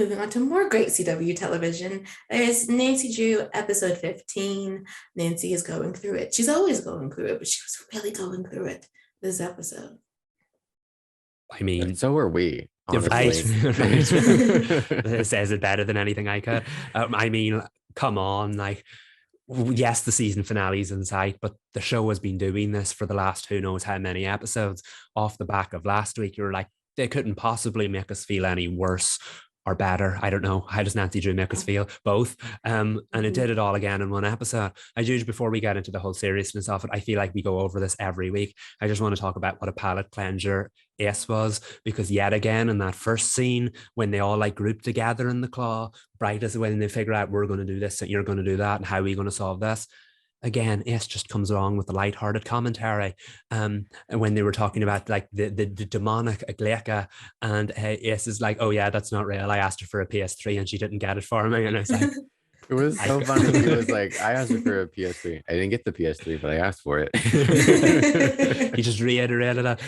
Moving on to more great CW television, there's Nancy Drew, episode 15. Nancy is going through it. She's always going through it, but she was really going through it this episode. I mean, so are we. Right. It says it better than anything I could. I mean, come on, like, yes, the season finale's in sight, but the show has been doing this for the last who knows how many episodes. Off the back of last week, you were like, they couldn't possibly make us feel any worse or better. I don't know. How does Nancy Drew make us feel? Both. And it did it all again in one episode. I usually, before we get into the whole seriousness of it, I feel like we go over this every week. I just want to talk about what a palate cleanser Ace was, because yet again in that first scene when they all like group together in the claw, bright as when they figure out we're going to do this and you're going to do that and how are we going to solve this, again, Ace just comes along with the lighthearted commentary. And when they were talking about like the demonic Aglaeca, and Ace is like, oh yeah, that's not real. I asked her for a PS3 and she didn't get it for me. And I was like, it was so funny. He was like, I asked her for a PS3. I didn't get the PS3, but I asked for it. He just reiterated that.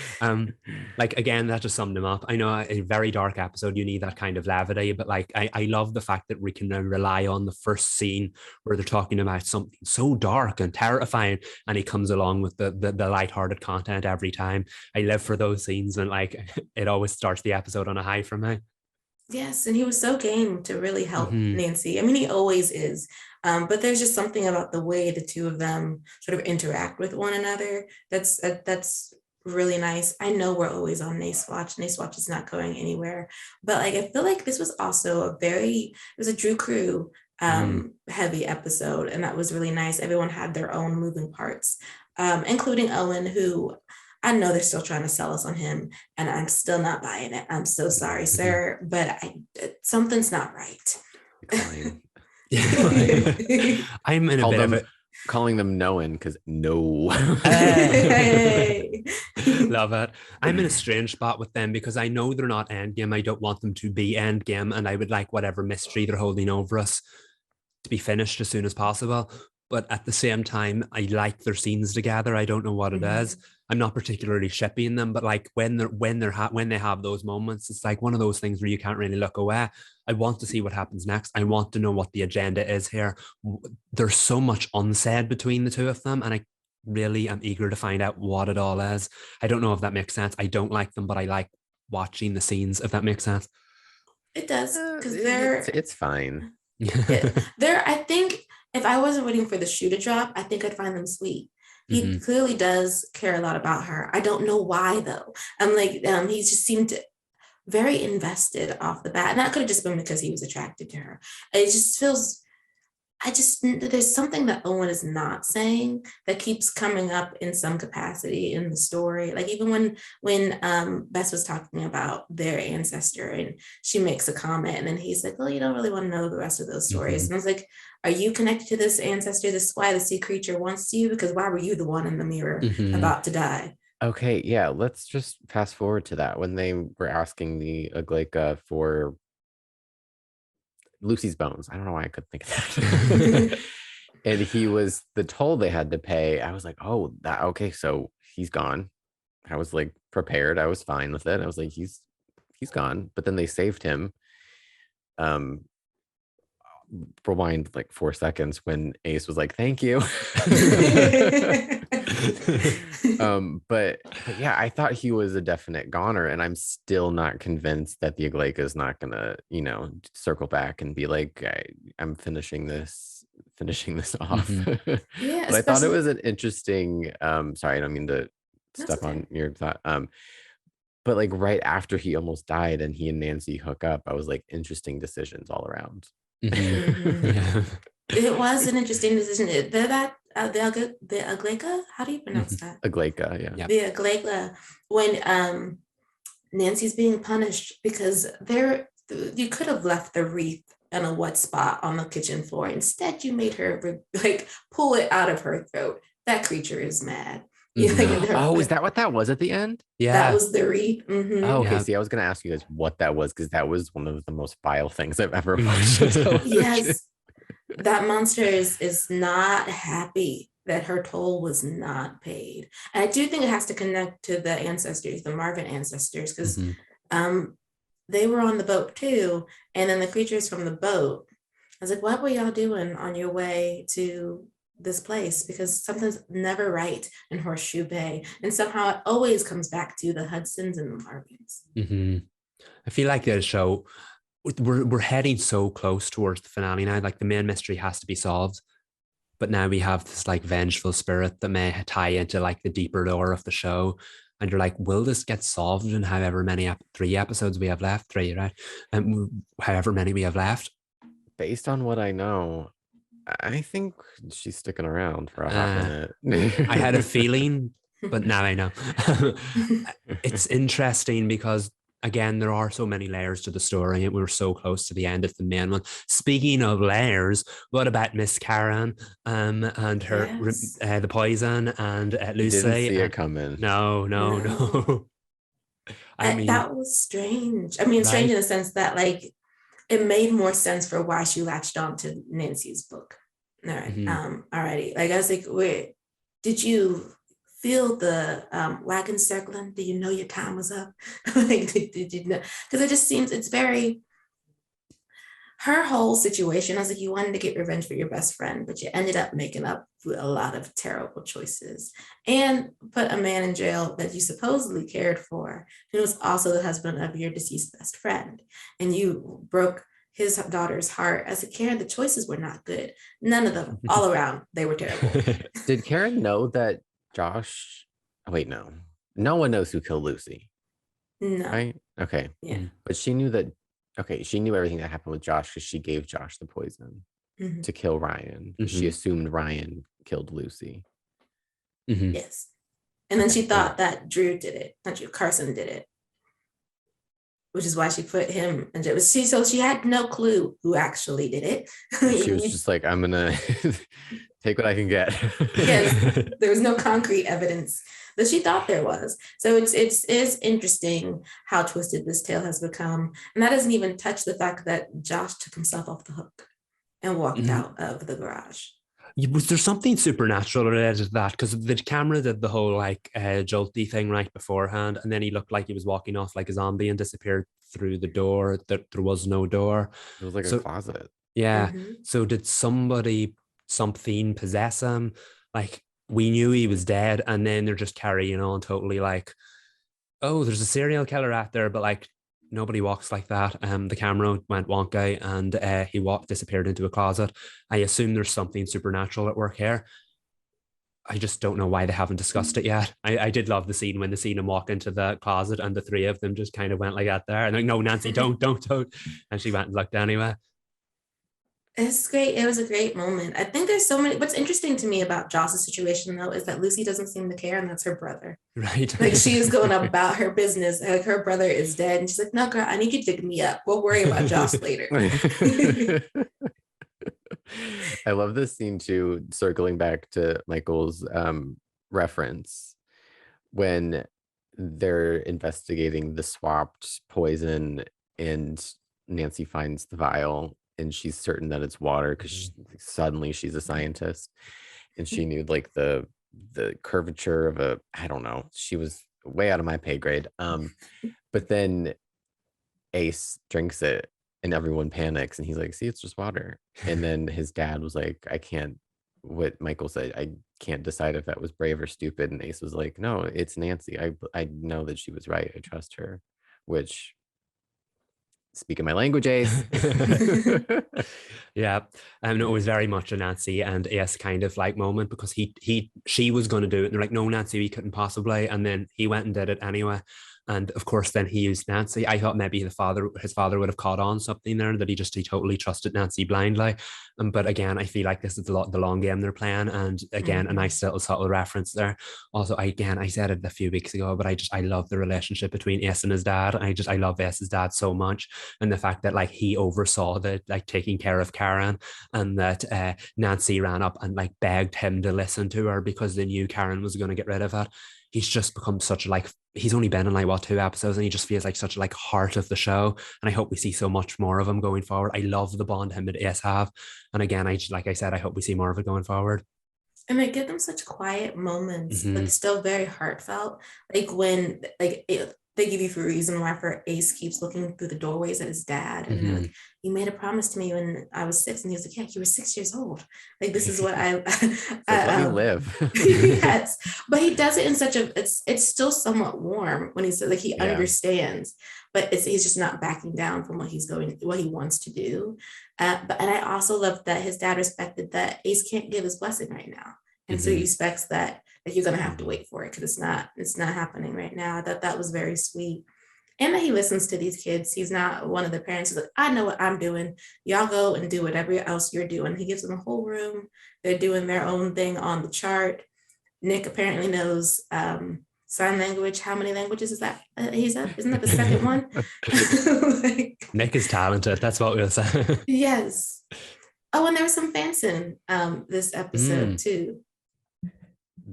Like, again, that just summed him up. I know a very dark episode, you need that kind of levity, but like, I love the fact that we can now rely on the first scene where they're talking about something so dark and terrifying, and he comes along with the lighthearted content every time. I live for those scenes, and like, it always starts the episode on a high for me. Yes, and he was so game to really help Nancy. I mean, he always is. But there's just something about the way the two of them sort of interact with one another that's really nice. I know we're always on Nace Watch. Nace Watch is not going anywhere. But like, I feel like this was also it was a Drew Crew heavy episode, and that was really nice. Everyone had their own moving parts, including Owen, who I know they're still trying to sell us on him, and I'm still not buying it. I'm so sorry, sir, but something's not right. I'm in a bit of it. Calling them Noen because no. Hey. Love it. I'm in a strange spot with them because I know they're not endgame. I don't want them to be endgame, and I would like whatever mystery they're holding over us to be finished as soon as possible. But at the same time, I like their scenes together. I don't know what it is. I'm not particularly shipping them, but like when they have those moments, it's like one of those things where you can't really look away. I want to see what happens next. I want to know what the agenda is here. There's so much unsaid between the two of them, and I really am eager to find out what it all is. I don't know if that makes sense. I don't like them, but I like watching the scenes, if that makes sense. It does, because it's fine. I think if I wasn't waiting for the shoe to drop, I think I'd find them sweet. He clearly does care a lot about her. I don't know why though. I'm like, he just seemed very invested off the bat. And that could have just been because he was attracted to her. It just feels, there's something that Owen is not saying that keeps coming up in some capacity in the story. Like even when Bess was talking about their ancestor and she makes a comment and then he's like, oh, you don't really want to know the rest of those stories. And I was like, are you connected to this ancestor? This is why the sea creature wants you? Because why were you the one in the mirror about to die? Okay, yeah, let's just fast forward to that. When they were asking the Aglaeca for Lucy's bones. I don't know why I couldn't think of that. And he was the toll they had to pay. I was like, oh, okay, so he's gone. I was like prepared. I was fine with it. I was like, he's gone. But then they saved him. Rewind like 4 seconds when Ace was like, thank you. But yeah, I thought he was a definite goner, and I'm still not convinced that the Aglaeca is not gonna, circle back and be like, I'm finishing this off. Yeah, but I thought it was an interesting sorry, I don't mean to step on your thought. But like right after he almost died and he and Nancy hook up, I was like, interesting decisions all around. Yeah. It was an interesting decision. The Aglaeca, how do you pronounce that? Aglaeca, yeah. The Aglaeca, when Nancy's being punished because you could have left the wreath in a wet spot on the kitchen floor. Instead, you made her like pull it out of her throat. That creature is mad. Oh, is that what that was at the end? Yeah, that was the wreath. Oh, okay. See, I was gonna ask you guys what that was because that was one of the most vile things I've ever watched. Yes, that monster is not happy that her toll was not paid, and I do think it has to connect to the ancestors, the Marvin ancestors, because they were on the boat too. And then the creatures from the boat, I was like, what were y'all doing on your way to this place? Because something's never right in Horseshoe Bay. And somehow it always comes back to the Hudsons and the Marvins. Mm-hmm. I feel like the show, we're heading so close towards the finale now. Like the main mystery has to be solved, but now we have this like vengeful spirit that may tie into like the deeper lore of the show. And you're like, will this get solved in however many 3 episodes we have left? 3, right? And however many we have left. Based on what I know, I think she's sticking around for a hot minute. I had a feeling, but now I know. It's interesting because again, there are so many layers to the story, and we were so close to the end of the main one. Speaking of layers, what about Miss Karen and her Yes. the poison and Lucy? Didn't see it coming. No. I mean, that was strange. I mean, strange in the sense that like it made more sense for why she latched on to Nancy's book. All right. Alrighty. Like I was like, wait, did you feel the wagon circling? Did you know your time was up? Like, did you know? Because it just seems it's very her whole situation. I was like, you wanted to get revenge for your best friend, but you ended up making up a lot of terrible choices and put a man in jail that you supposedly cared for, who was also the husband of your deceased best friend. And you broke his daughter's heart. As a Karen, the choices were not good. None of them, all around, they were terrible. Did Karen know that Josh? Oh, wait, no. No one knows who killed Lucy. No. Right? Okay. Yeah. But she knew that. Okay, she knew everything that happened with Josh because she gave Josh the poison to kill Ryan. She assumed Ryan killed Lucy. Yes. And then she thought that Drew did it, that Carson did it, which is why she put him in jail. So she had no clue who actually did it. She was just like, I'm gonna take what I can get. Yes, there was no concrete evidence that she thought there was. So it is interesting how twisted this tale has become. And that doesn't even touch the fact that Josh took himself off the hook and walked out of the garage. Was there something supernatural related to that? Because the camera did the whole like jolty thing right beforehand, and then he looked like he was walking off like a zombie and disappeared through the door. That there was no door. It was like a closet. Yeah. So did something possess him? Like we knew he was dead, and then they're just carrying on totally like, oh, there's a serial killer out there, but like nobody walks like that. The camera went wonky, and he disappeared into a closet. I assume there's something supernatural at work here. I just don't know why they haven't discussed it yet. I did love the scene when they seen him walk into the closet, and the three of them just kind of went like that there. And like, no, Nancy, don't. And she went and looked anyway. It's great. It was a great moment. I think there's so many. What's interesting to me about Joss's situation, though, is that Lucy doesn't seem to care, and that's her brother. Right. Like she's going about her business. Like her brother is dead, and she's like, "No, girl, I need you to dig me up. We'll worry about Joss later." I love this scene too. Circling back to Michael's reference when they're investigating the swapped poison, and Nancy finds the vial. And she's certain that it's water because suddenly she's a scientist, and she knew like the curvature of I don't know. She was way out of my pay grade. But then Ace drinks it, and everyone panics, and he's like, "See, it's just water." And then his dad was like, "I can't." What Michael said, "I can't decide if that was brave or stupid." And Ace was like, "No, it's Nancy. I know that she was right. I trust her," which. Speaking my language, Ace. Yeah. It was very much a Nancy and Ace kind of like moment, because she was going to do it. And they're like, no, Nancy, we couldn't possibly. And then he went and did it anyway. And of course, then he used Nancy. I thought maybe his father would have caught on something there, that he totally trusted Nancy blindly. But again, I feel like this is the long game they're playing. And again, a nice little subtle reference there. Also, I said it a few weeks ago, but I love the relationship between Ace and his dad. I love Ace's dad so much. And the fact that like he oversaw the like taking care of Karen, and that Nancy ran up and like begged him to listen to her because they knew Karen was going to get rid of it. He's just become such like, he's only been in like 2 episodes, and he just feels like such a like heart of the show. And I hope we see so much more of him going forward. I love the bond him and Ace have. And again, like I said, I hope we see more of it going forward. And they give them such quiet moments, but still very heartfelt. Like when they give you for a reason why for Ace keeps looking through the doorways at his dad, and they're like, "You made a promise to me when I was 6," and he was like, "Yeah, you were 6 years old. Like this is what I." It's like, let me live. Yes, but he does it in such a. It's still somewhat warm when he's like he Yeah. understands, but he's just not backing down from what he wants to do. And I also love that his dad respected that Ace can't give his blessing right now, and so he respects that you're gonna have to wait for it because it's not happening right now. I thought that was very sweet. And that he listens to these kids. He's not one of the parents who's like, I know what I'm doing. Y'all go and do whatever else you're doing. He gives them a whole room. They're doing their own thing on the chart. Nick apparently knows sign language. How many languages is that? He's up. Isn't that the second one? Like, Nick is talented. That's what we'll say. Yes. Oh, and there was some fancy this episode too.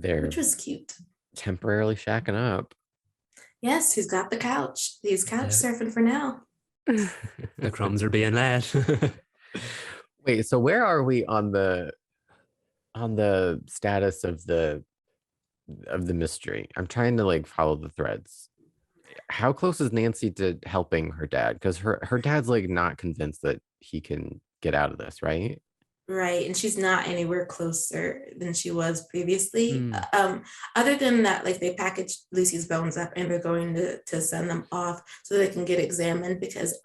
Which was cute. Temporarily shacking up. Yes, he's got the couch. He's couch surfing for now. The crumbs are being laid. Wait, so where are we on the status of the mystery? I'm trying to like follow the threads. How close is Nancy to helping her dad? Because her dad's like not convinced that he can get out of this, right? Right, and she's not anywhere closer than she was previously. Other than that, like they packaged Lucy's bones up and they're going to send them off so they can get examined. Because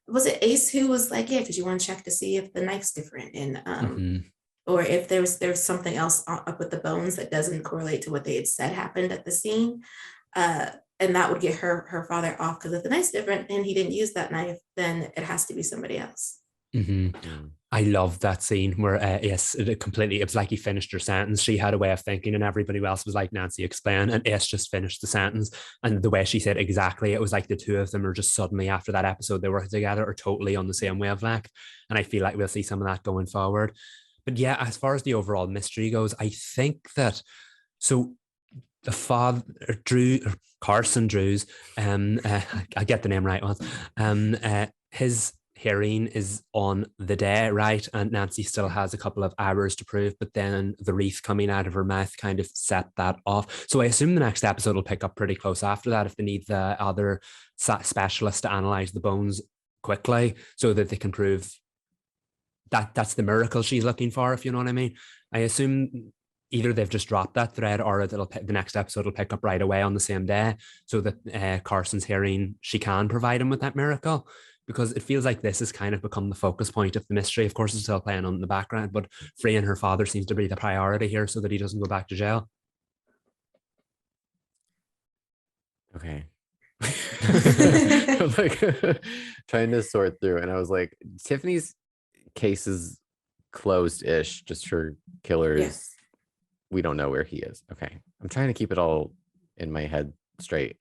was it Ace who was like, yeah, because you want to check to see if the knife's different and or if there's something else up with the bones that doesn't correlate to what they had said happened at the scene. And that would get her father off, because if the knife's different and he didn't use that knife, then it has to be somebody else. I love that scene where yes, it was like he finished her sentence. She had a way of thinking and everybody else was like, Nancy, explain, and Ace just finished the sentence, and the way she said exactly, it was like the two of them are just suddenly, after that episode they worked together, are totally on the same wavelength, and I feel like we'll see some of that going forward. But yeah, as far as the overall mystery goes, I think that the father, Carson Drew's, I get the name right once, his hearing is on the day, right? And Nancy still has a couple of hours to prove, but then the wreath coming out of her mouth kind of set that off. So I assume the next episode will pick up pretty close after that if they need the other specialist to analyze the bones quickly so that they can prove that that's the miracle she's looking for, if you know what I mean. I assume either they've just dropped that thread or the next episode will pick up right away on the same day so that Carson's hearing, she can provide him with that miracle, because it feels like this has kind of become the focus point of the mystery. Of course, it's still playing on in the background, but freeing her father seems to be the priority here so that he doesn't go back to jail. Okay. I'm like trying to sort through, and I was like, Tiffany's case is closed-ish, just her killers. Yes. We don't know where he is. Okay. I'm trying to keep it all in my head straight,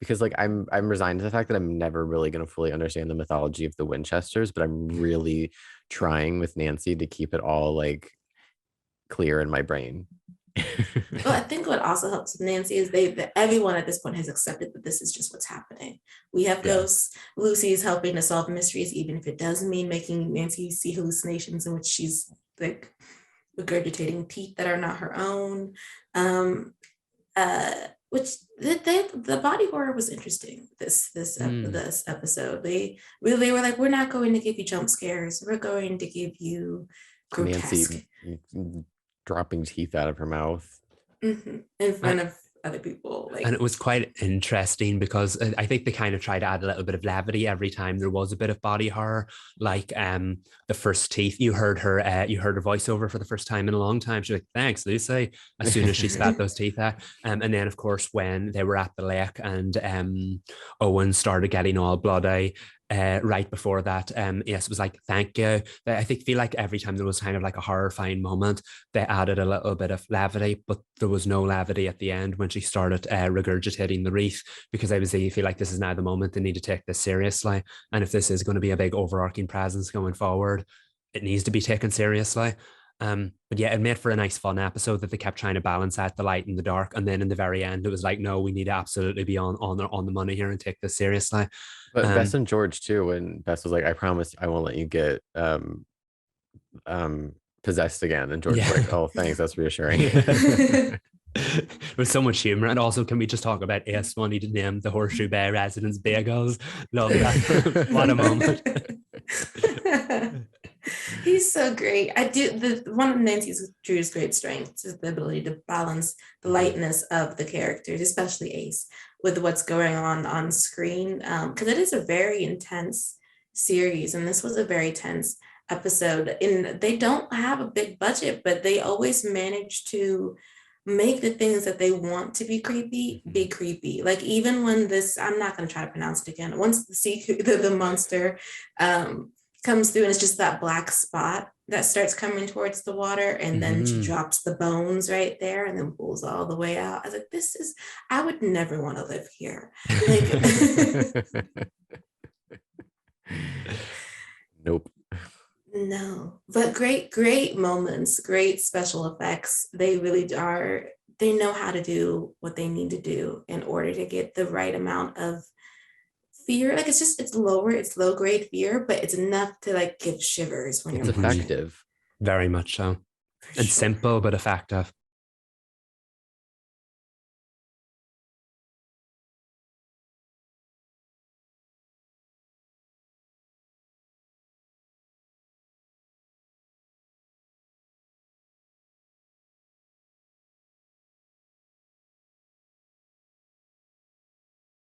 because like I'm resigned to the fact that I'm never really going to fully understand the mythology of the Winchesters, but I'm really trying with Nancy to keep it all like clear in my brain. Well, I think what also helps with Nancy is that everyone at this point has accepted that this is just what's happening. We have ghosts. Lucy is helping to solve mysteries, even if it does mean making Nancy see hallucinations in which she's like regurgitating teeth that are not her own. Which the body horror was interesting this episode. They really were like, we're not going to give you jump scares. We're going to give you grotesque. Nancy dropping teeth out of her mouth in front of other people. And it was quite interesting because I think they kind of tried to add a little bit of levity every time there was a bit of body horror, like the first teeth. You heard her voiceover for the first time in a long time. She's like, thanks, Lucy, as soon as she spat those teeth out. And then of course when they were at the lake and Owen started getting all bloody, right before that, yes, it was like, thank you. I feel like every time there was kind of like a horrifying moment, they added a little bit of levity, but there was no levity at the end when she started regurgitating the wreath, because I feel like this is now the moment they need to take this seriously. And if this is going to be a big overarching presence going forward, it needs to be taken seriously. But yeah, it made for a nice fun episode that they kept trying to balance out the light and the dark, and then in the very end it was like, no, we need to absolutely be on the money here and take this seriously. But Bess and George too, when Bess was like, I promise I won't let you get possessed again, and George was like, oh thanks, that's reassuring. With so much humor. And also, can we just talk about Ace wanting to name the Horseshoe Bay residents bagels? Love that. What a moment. He's so great. I do one of Nancy Drew's great strengths is the ability to balance the lightness of the characters, especially Ace, with what's going on screen. Because it is a very intense series, and this was a very tense episode. And they don't have a big budget, but they always manage to make the things that they want to be creepy. Like even when this, I'm not going to try to pronounce it again. Once the monster comes through and it's just that black spot that starts coming towards the water, and then she drops the bones right there and then pulls all the way out. I was like, I would never want to live here. Like, Nope. no, but great moments, great special effects. They really are, they know how to do what they need to do in order to get the right amount of fear. Like it's low grade fear, but it's enough to like give shivers when It's you're watching. effective. Very much so. And simple but effective.